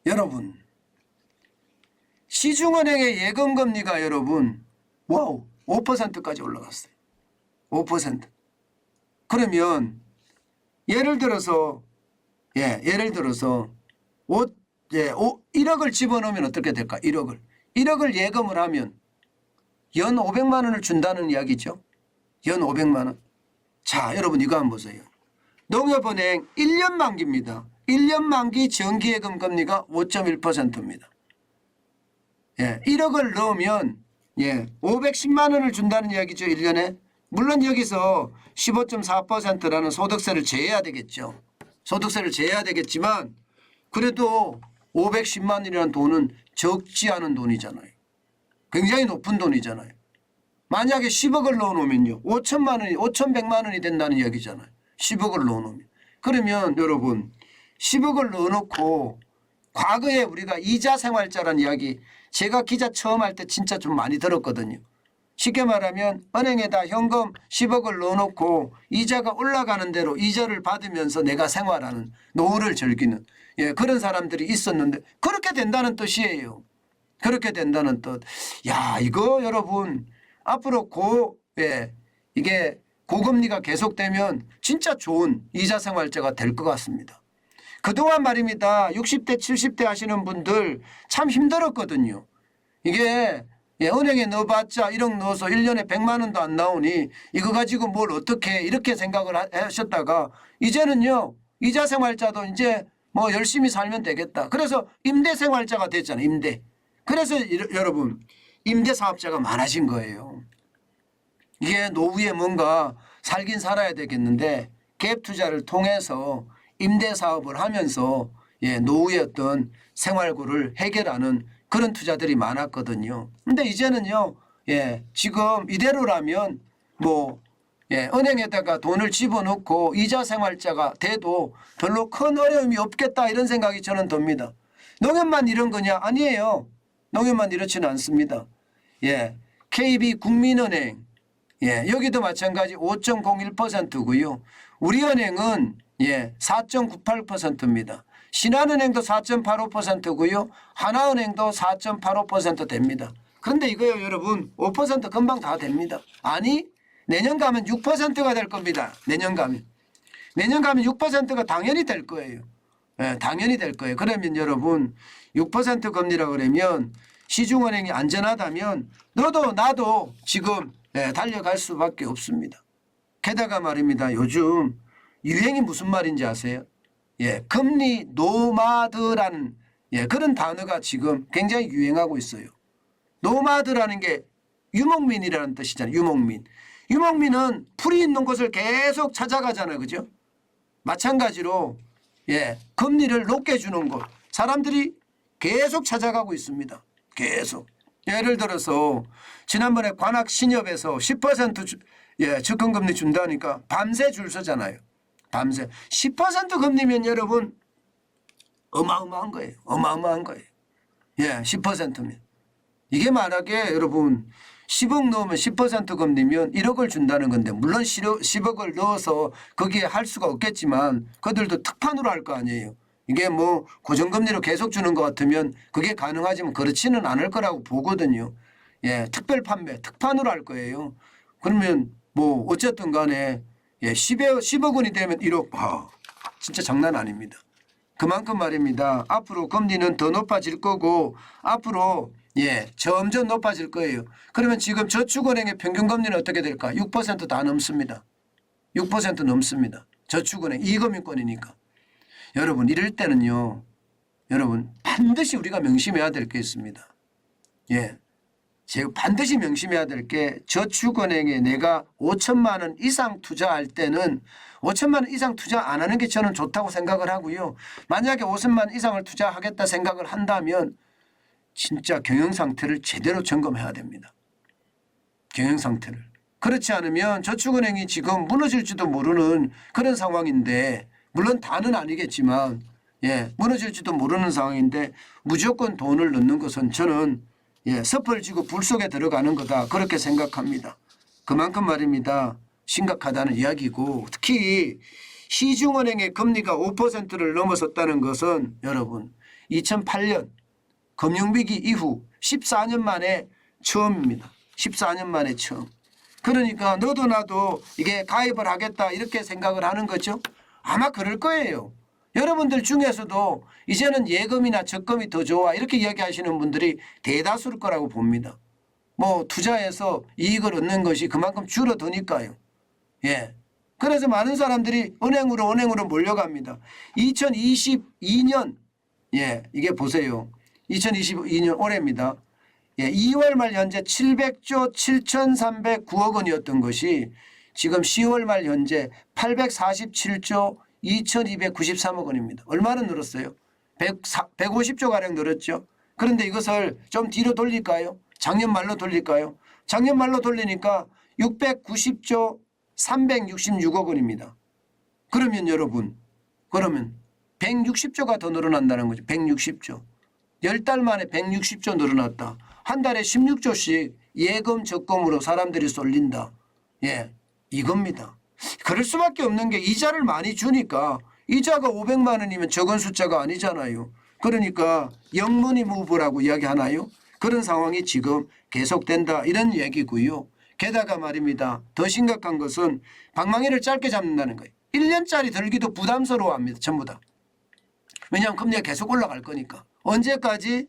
여러분 시중은행의 예금금리가 여러분 와우 5%까지 올라갔어요. 5%. 그러면 예를 들어서 1억을 집어넣으면 어떻게 될까? 1억을 예금을 하면 연 500만 원을 준다는 이야기죠. 연 500만 원. 자, 여러분 이거 한번 보세요. 농협은행 1년 만기입니다. 1년 만기 정기예금 금리가 5.1%입니다. 1억을 넣으면 510만 원을 준다는 이야기죠. 1년에. 물론 여기서 15.4%라는 소득세를 제외해야 되겠죠. 소득세를 제외해야 되겠지만 그래도 510만 원이라는 돈은 적지 않은 돈이잖아요. 굉장히 높은 돈이잖아요. 만약에 10억을 넣어놓으면요. 5천만 원이 5,100만 원이 된다는 이야기잖아요. 10억을 넣어놓으면. 그러면 여러분 10억을 넣어놓고 과거에 우리가 이자 생활자라는 이야기 제가 기자 처음 할 때 진짜 좀 많이 들었거든요. 쉽게 말하면 은행에다 현금 10억을 넣어놓고 이자가 올라가는 대로 이자를 받으면서 내가 생활하는 노후를 즐기는 그런 사람들이 있었는데 그렇게 된다는 뜻이에요. 그렇게 된다는 뜻. 야, 이거 여러분 앞으로 이게 고금리가 계속되면 진짜 좋은 이자 생활자가 될 것 같습니다. 그동안 말입니다. 60대 70대 하시는 분들 참 힘들었거든요. 이게 은행에 넣어봤자 1억 넣어서 1년에 100만 원도 안 나오니 이거 가지고 뭘 어떻게 해 이렇게 생각을 하셨다가 이제는요. 이자 생활자도 이제 뭐 열심히 살면 되겠다. 그래서 임대 생활자가 됐잖아요. 임대. 그래서 여러분 임대 사업자가 많아진 거예요. 이게 노후에 뭔가 살긴 살아야 되겠는데 갭 투자를 통해서 임대 사업을 하면서 노후의 어떤 생활고를 해결하는 그런 투자들이 많았거든요. 근데 이제는요, 지금 이대로라면 은행에다가 돈을 집어넣고 이자 생활자가 돼도 별로 큰 어려움이 없겠다 이런 생각이 저는 듭니다. 농협만 이런 거냐? 아니에요. 농협만 이렇지는 않습니다. KB국민은행, 여기도 마찬가지 5.01%고요. 우리은행은 4.98%입니다. 신한은행도 4.85%고요. 하나은행도 4.85% 됩니다. 그런데 이거요 여러분 5% 금방 다 됩니다. 아니 내년 가면 6%가 될 겁니다. 내년 가면 6%가 당연히 될 거예요. 당연히 될 거예요. 그러면 여러분 6% 금리라고 그러면 시중은행이 안전하다면 너도 나도 지금 달려갈 수밖에 없습니다. 게다가 말입니다. 요즘 유행이 무슨 말인지 아세요? 금리 노마드라는 그런 단어가 지금 굉장히 유행하고 있어요. 노마드라는 게 유목민이라는 뜻이잖아요. 유목민. 유목민은 풀이 있는 곳을 계속 찾아가잖아요. 그죠? 마찬가지로 금리를 높게 주는 곳 사람들이 계속 찾아가고 있습니다. 계속. 예를 들어서 지난번에 관악신협에서 10% 적금금리 준다니까 밤새 줄 서잖아요. 밤새 10% 금리면 여러분 어마어마한 거예요. 어마어마한 거예요. 10%면. 이게 만약에 여러분 10억 넣으면 10% 금리면 1억을 준다는 건데 물론 10억을 넣어서 거기에 할 수가 없겠지만 그들도 특판으로 할 거 아니에요. 이게 뭐 고정금리로 계속 주는 것 같으면 그게 가능하지만 그렇지는 않을 거라고 보거든요. 특별 판매, 특판으로 할 거예요. 그러면 뭐 어쨌든 간에 10억 원이 되면 1억. 진짜 장난 아닙니다. 그만큼 말입니다. 앞으로 금리는 더 높아질 거고 앞으로 점점 높아질 거예요. 그러면 지금 저축은행의 평균금리는 어떻게 될까? 6% 다 넘습니다. 6% 넘습니다. 저축은행 이금융권이니까. 여러분 이럴 때는요. 여러분 반드시 우리가 명심해야 될 게 있습니다. 제가 반드시 명심해야 될 게 저축은행에 내가 5천만 원 이상 투자할 때는 5천만 원 이상 투자 안 하는 게 저는 좋다고 생각을 하고요. 만약에 5천만 원 이상을 투자하겠다 생각을 한다면 진짜 경영 상태를 제대로 점검해야 됩니다. 경영 상태를. 그렇지 않으면 저축은행이 지금 무너질지도 모르는 그런 상황인데 물론 다는 아니겠지만 무너질지도 모르는 상황인데 무조건 돈을 넣는 것은 저는 섭을 지고 불 속에 들어가는 거다 그렇게 생각합니다. 그만큼 말입니다. 심각하다는 이야기고 특히 시중은행의 금리가 5%를 넘어섰다는 것은 여러분 2008년 금융위기 이후 14년 만에 처음입니다. 14년 만에 처음. 그러니까 너도 나도 이게 가입을 하겠다 이렇게 생각을 하는 거죠. 아마 그럴 거예요. 여러분들 중에서도 이제는 예금이나 적금이 더 좋아 이렇게 이야기하시는 분들이 대다수일 거라고 봅니다. 뭐 투자해서 이익을 얻는 것이 그만큼 줄어드니까요. 예. 그래서 많은 사람들이 은행으로 몰려갑니다. 2022년 예, 이게 보세요. 2022년 올해입니다. 예, 2월 말 현재 700조 7,309억 원이었던 것이 지금 10월 말 현재 847조 2,293억 원입니다. 얼마나 늘었어요? 150조 가량 늘었죠. 그런데 이것을 좀 뒤로 돌릴까요? 작년 말로 돌릴까요? 작년 말로 돌리니까 690조 366억 원입니다. 그러면 여러분, 그러면 160조가 더 늘어난다는 거죠. 160조. 10달 만에 160조 늘어났다. 한 달에 16조씩 예금 적금으로 사람들이 쏠린다. 예, 이겁니다. 그럴 수밖에 없는 게 이자를 많이 주니까 이자가 500만 원이면 적은 숫자가 아니잖아요. 그러니까 영문이 무브라고 이야기하나요? 그런 상황이 지금 계속된다 이런 얘기고요. 게다가 말입니다. 더 심각한 것은 방망이를 짧게 잡는다는 거예요. 1년짜리 들기도 부담스러워합니다. 전부 다. 왜냐하면 금리가 계속 올라갈 거니까. 언제까지?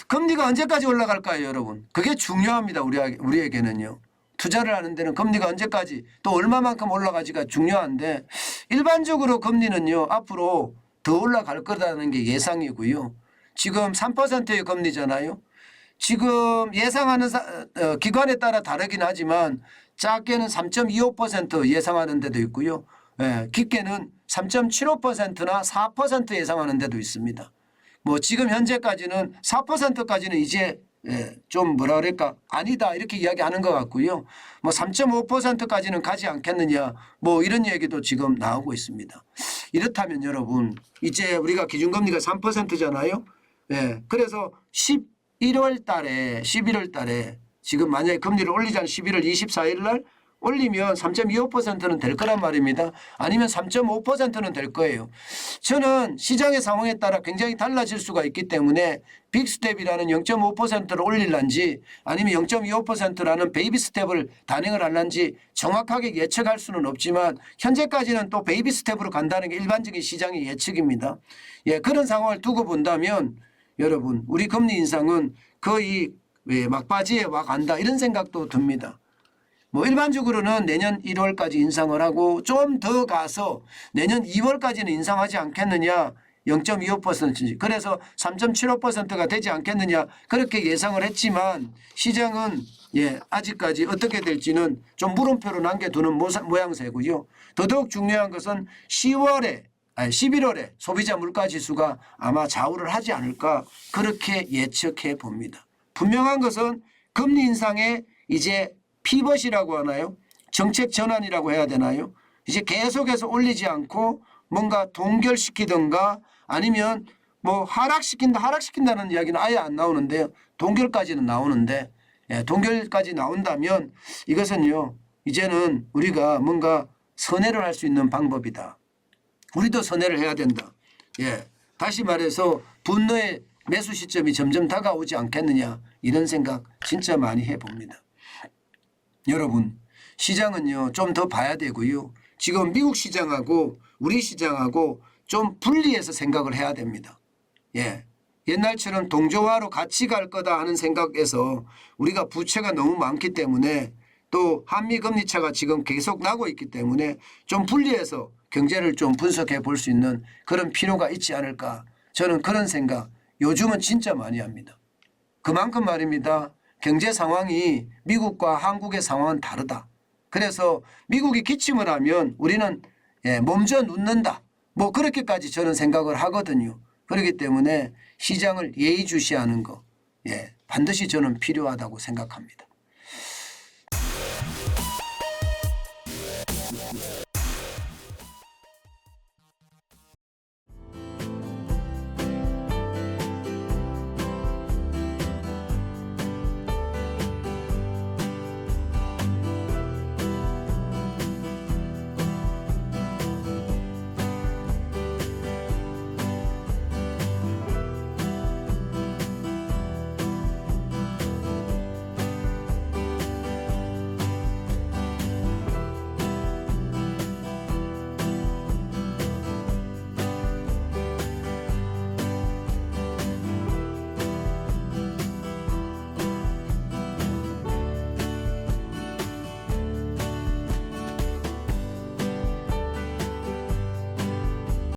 금리가 언제까지 올라갈까요, 여러분? 그게 중요합니다. 우리에게는요. 투자를 하는 데는 금리가 언제까지 또 얼마만큼 올라가지가 중요한데 일반적으로 금리는요. 앞으로 더 올라갈 거라는 게 예상이고요. 지금 3%의 금리잖아요. 지금 예상하는 기관에 따라 다르긴 하지만 작게는 3.25% 예상하는 데도 있고요. 예, 깊게는 3.75%나 4% 예상하는 데도 있습니다. 뭐 지금 현재까지는 4%까지는 이제 좀 뭐라 그럴까 아니다 이렇게 이야기하는 것 같고요. 뭐 3.5%까지는 가지 않겠느냐 뭐 이런 얘기도 지금 나오고 있습니다. 이렇다면 여러분 이제 우리가 기준금리가 3%잖아요. 예, 그래서 11월 달에 지금 만약에 금리를 올리자면 11월 24일 날 올리면 3.25%는 될 거란 말입니다. 아니면 3.5%는 될 거예요. 저는 시장의 상황에 따라 굉장히 달라질 수가 있기 때문에 빅스텝이라는 0.5%를 올릴런지 아니면 0.25%라는 베이비 스텝을 단행을 할런지 정확하게 예측할 수는 없지만 현재까지는 또 베이비 스텝으로 간다는 게 일반적인 시장의 예측입니다. 예, 그런 상황을 두고 본다면 여러분 우리 금리 인상은 거의 막바지에 와 간다 이런 생각도 듭니다. 뭐 일반적으로는 내년 1월까지 인상을 하고 좀 더 가서 내년 2월까지는 인상하지 않겠느냐 0.25%인지 그래서 3.75%가 되지 않겠느냐 그렇게 예상을 했지만 시장은 아직까지 어떻게 될지는 좀 물음표로 남겨두는 모양새고요. 더더욱 중요한 것은 11월에 소비자 물가지수가 아마 좌우를 하지 않을까 그렇게 예측해 봅니다. 분명한 것은 금리 인상에 이제 피벗이라고 하나요? 정책 전환이라고 해야 되나요? 이제 계속해서 올리지 않고 뭔가 동결시키든가 아니면 뭐 하락시킨다는 이야기는 아예 안 나오는데요. 동결까지는 나오는데 동결까지 나온다면 이것은요. 이제는 우리가 뭔가 선회를 할 수 있는 방법이다. 우리도 선회를 해야 된다. 다시 말해서 분노의 매수 시점이 점점 다가오지 않겠느냐 이런 생각 진짜 많이 해봅니다. 여러분 시장은요 좀 더 봐야 되고요. 지금 미국 시장하고 우리 시장하고 좀 분리해서 생각을 해야 됩니다. 옛날처럼 동조화로 같이 갈 거다 하는 생각에서 우리가 부채가 너무 많기 때문에 또 한미 금리 차가 지금 계속 나고 있기 때문에 좀 분리해서 경제를 좀 분석해 볼 수 있는 그런 필요가 있지 않을까 저는 그런 생각 요즘은 진짜 많이 합니다. 그만큼 말입니다. 경제 상황이 미국과 한국의 상황은 다르다. 그래서 미국이 기침을 하면 우리는 몸져 눕는다. 뭐 그렇게까지 저는 생각을 하거든요. 그렇기 때문에 시장을 예의주시하는 거 반드시 저는 필요하다고 생각합니다.